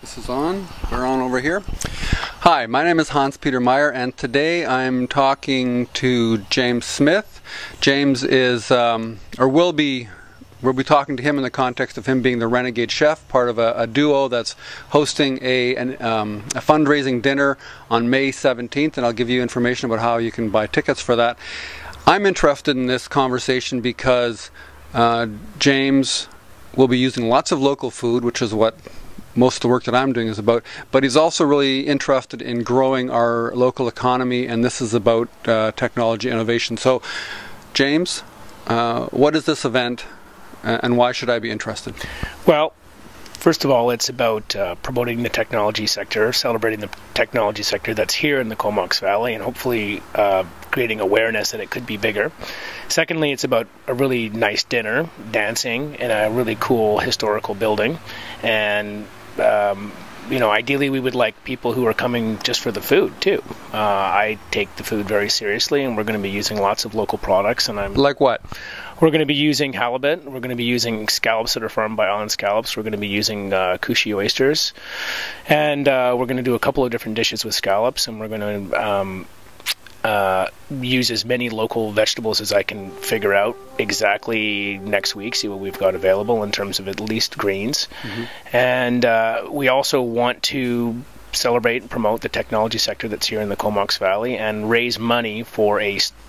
This is on. We're on over here. Hi, my name is Hans-Peter Meyer, and today I'm talking to James Smith. James is, we'll be talking to him in the context of him being the Renegade Chef, part of a duo that's hosting a fundraising dinner on May 17th, and I'll give you information about how you can buy tickets for that. I'm interested in this conversation because James will be using lots of local food, which is what most of the work that I'm doing is about, but he's also really interested in growing our local economy, and this is about technology innovation. So, James, what is this event, and why should I be interested? Well, first of all, it's about promoting the technology sector, celebrating the technology sector that's here in the Comox Valley, and hopefully creating awareness that it could be bigger. Secondly, it's about a really nice dinner, dancing in a really cool historical building, and ideally we would like people who are coming just for the food too. I take the food very seriously, and we're going to be using lots of local products. And like what? We're going to be using halibut. We're going to be using scallops that are farmed by Island Scallops. We're going to be using cushy oysters, and we're going to do a couple of different dishes with scallops, and we're going to use as many local vegetables as I can figure out exactly next week, see what we've got available in terms of at least greens. Mm-hmm. And we also want to celebrate and promote the technology sector that's here in the Comox Valley and raise money for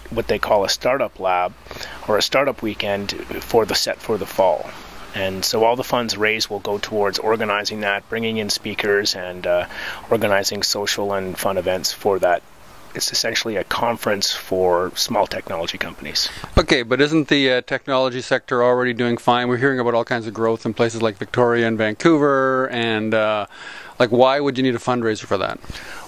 what they call a startup lab or a startup weekend for the fall. And so all the funds raised will go towards organizing that, bringing in speakers, and organizing social and fun events for that. It's essentially a conference for small technology companies. Okay, but isn't the technology sector already doing fine? We're hearing about all kinds of growth in places like Victoria and Vancouver, and why would you need a fundraiser for that?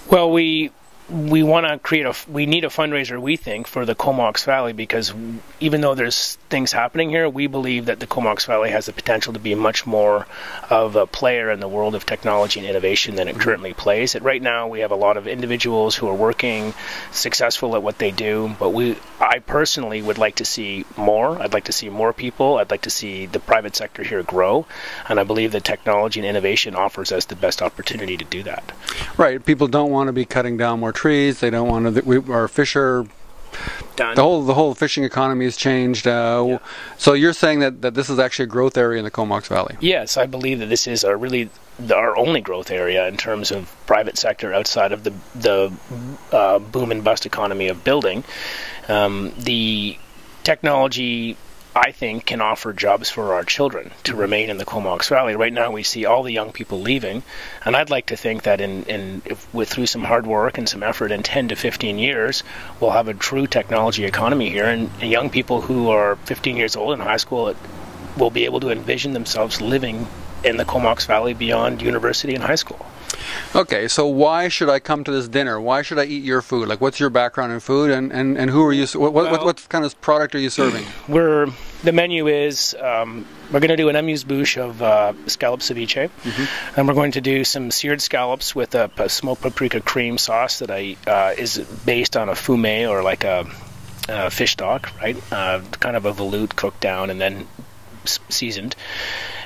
Well, we want to we need a fundraiser, we think, for the Comox Valley, because even though there's things happening here, we believe that the Comox Valley has the potential to be much more of a player in the world of technology and innovation than it currently plays. Right now, we have a lot of individuals who are working, successful at what they do, but I personally would like to see more. I'd like to see more people. I'd like to see the private sector here grow, and I believe that technology and innovation offers us the best opportunity to do that. Right. People don't want to be cutting down more trees. They don't want to. Our fish are done. The whole fishing economy has changed. Yeah. So you're saying that this is actually a growth area in the Comox Valley? Yes, I believe that this is our only growth area in terms of private sector outside of the boom and bust economy of building. The technology, I think, can offer jobs for our children to remain in the Comox Valley. Right now we see all the young people leaving, and I'd like to think that through some hard work and some effort, in 10 to 15 years, we'll have a true technology economy here, and young people who are 15 years old in high school will be able to envision themselves living in the Comox Valley beyond university and high school. Okay, so why should I come to this dinner? Why should I eat your food? Like, what's your background in food, and who are you? What kind of product are you serving? The menu is we're going to do an amuse-bouche of scallop ceviche, and we're going to do some seared scallops with a smoked paprika cream sauce that is based on a fumet, or like a fish stock, right? Kind of a veloute cooked down and then seasoned.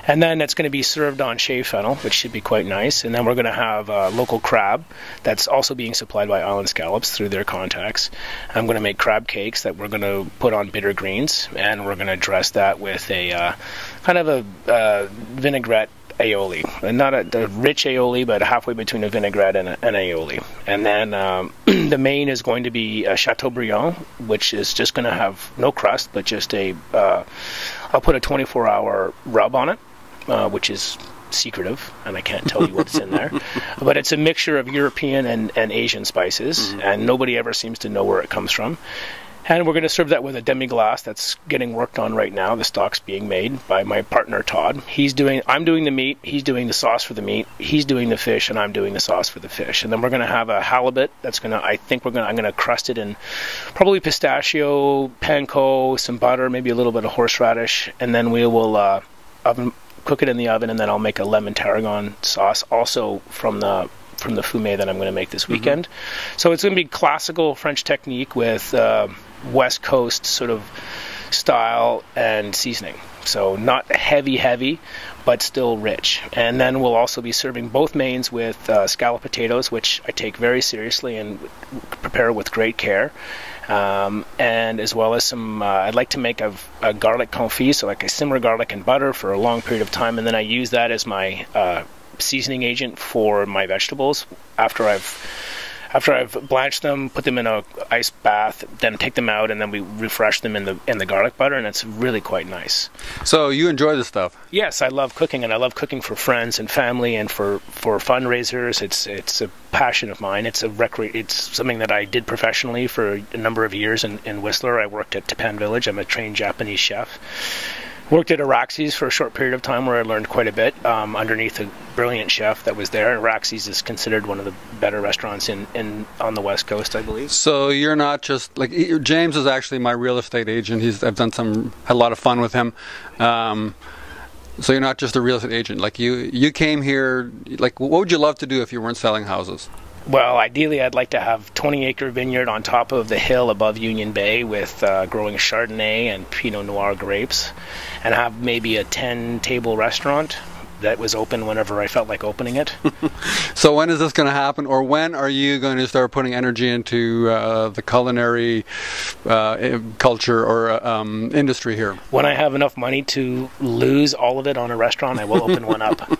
And then it's going to be served on shave fennel, which should be quite nice. And then we're going to have local crab that's also being supplied by Island Scallops through their contacts. I'm going to make crab cakes that we're going to put on bitter greens, and we're going to dress that with a kind of a vinaigrette aioli. And not a rich aioli, but halfway between a vinaigrette and an aioli. And then the main is going to be a Chateaubriand, which is just going to have no crust, but just I'll put a 24-hour rub on it, which is secretive, and I can't tell you what's in there. But it's a mixture of European and Asian spices, and nobody ever seems to know where it comes from. And we're going to serve that with a demi-glace that's getting worked on right now. The stock's being made by my partner, Todd. I'm doing the meat, he's doing the sauce for the meat, he's doing the fish, and I'm doing the sauce for the fish. And then we're going to have a halibut I'm going to crust it in probably pistachio, panko, some butter, maybe a little bit of horseradish, and then we will cook it in the oven, and then I'll make a lemon tarragon sauce also from the fumet that I'm going to make this weekend. So it's going to be classical French technique with West Coast sort of style and seasoning. So not heavy, but still rich. And then we'll also be serving both mains with scallop potatoes, which I take very seriously and prepare with great care. And as well as some, I'd like to make a garlic confit, so like I simmer garlic and butter for a long period of time, and then I use that as my seasoning agent for my vegetables after I've blanched them, put them in a ice bath, then take them out, and then we refresh them in the garlic butter, and it's really quite nice. So you enjoy this stuff? Yes, I love cooking, and I love cooking for friends and family and for fundraisers. It's a passion of mine. It's something that I did professionally for a number of years in Whistler. I worked at Tapan Village. I'm a trained Japanese chef. Worked at Araxes for a short period of time where I learned quite a bit underneath a brilliant chef that was there. Araxes is considered one of the better restaurants on the West Coast, I believe. So you're not just like James is actually my real estate agent. I've had a lot of fun with him. So you're not just a real estate agent. Like you came here. Like what would you love to do if you weren't selling houses? Well, ideally, I'd like to have 20-acre vineyard on top of the hill above Union Bay with growing Chardonnay and Pinot Noir grapes, and have maybe a 10-table restaurant that was open whenever I felt like opening it. So when is this going to happen, or when are you going to start putting energy into the culinary culture or industry here? When I have enough money to lose all of it on a restaurant, I will open one up.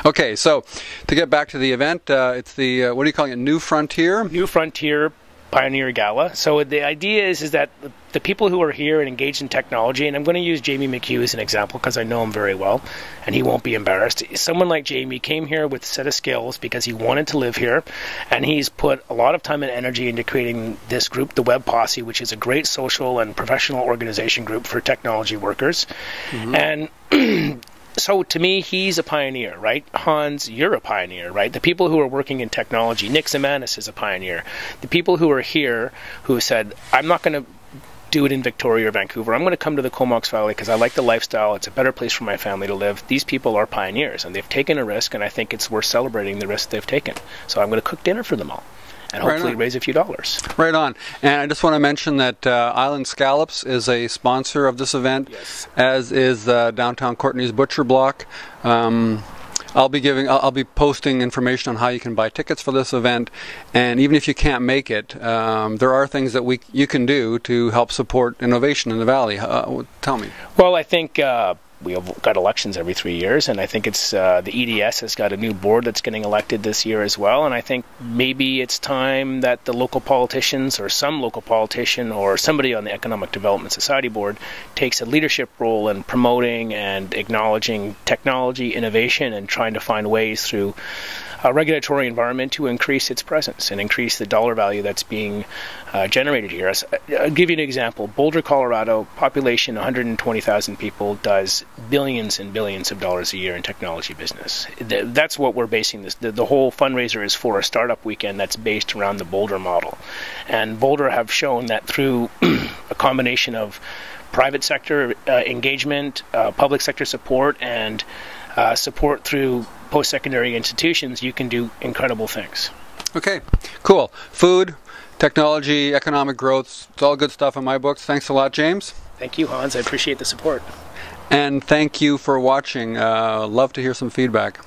Okay, so to get back to the event, it's the, what are you calling it, New Frontier? New Frontier Pioneer Gala. So the idea is that the people who are here and engaged in technology, and I'm going to use Jamie McHugh as an example because I know him very well, and he won't be embarrassed. Someone like Jamie came here with a set of skills because he wanted to live here, and he's put a lot of time and energy into creating this group, the Web Possee, which is a great social and professional organization group for technology workers. Mm-hmm. And so to me, he's a pioneer, right? Hans, you're a pioneer, right? The people who are working in technology, Nick Zemanis is a pioneer. The people who are here who said, I'm not going to do it in Victoria or Vancouver. I'm going to come to the Comox Valley because I like the lifestyle. It's a better place for my family to live. These people are pioneers, and they've taken a risk, and I think it's worth celebrating the risk they've taken. So I'm going to cook dinner for them all and hopefully raise a few dollars. Right on. And I just want to mention that Island Scallops is a sponsor of this event, yes, as is Downtown Courtney's Butcher Block. I'll be posting information on how you can buy tickets for this event, and even if you can't make it, there are things that you can do to help support innovation in the Valley. Tell me. Well, I think we have got elections every 3 years, and I think it's the EDS has got a new board that's getting elected this year as well, and I think maybe it's time that the local politicians or some local politician or somebody on the Economic Development Society board takes a leadership role in promoting and acknowledging technology, innovation, and trying to find ways through a regulatory environment to increase its presence and increase the dollar value that's being generated here. I'll give you an example. Boulder, Colorado, population 120,000 people, does billions and billions of dollars a year in technology business. That's what we're basing this. The whole fundraiser is for a startup weekend that's based around the Boulder model. And Boulder have shown that through a combination of private sector engagement, public sector support, and support through post-secondary institutions, you can do incredible things. Okay, cool. Food, technology, economic growth, it's all good stuff in my books. Thanks a lot, James. Thank you, Hans. I appreciate the support. And thank you for watching. Love to hear some feedback.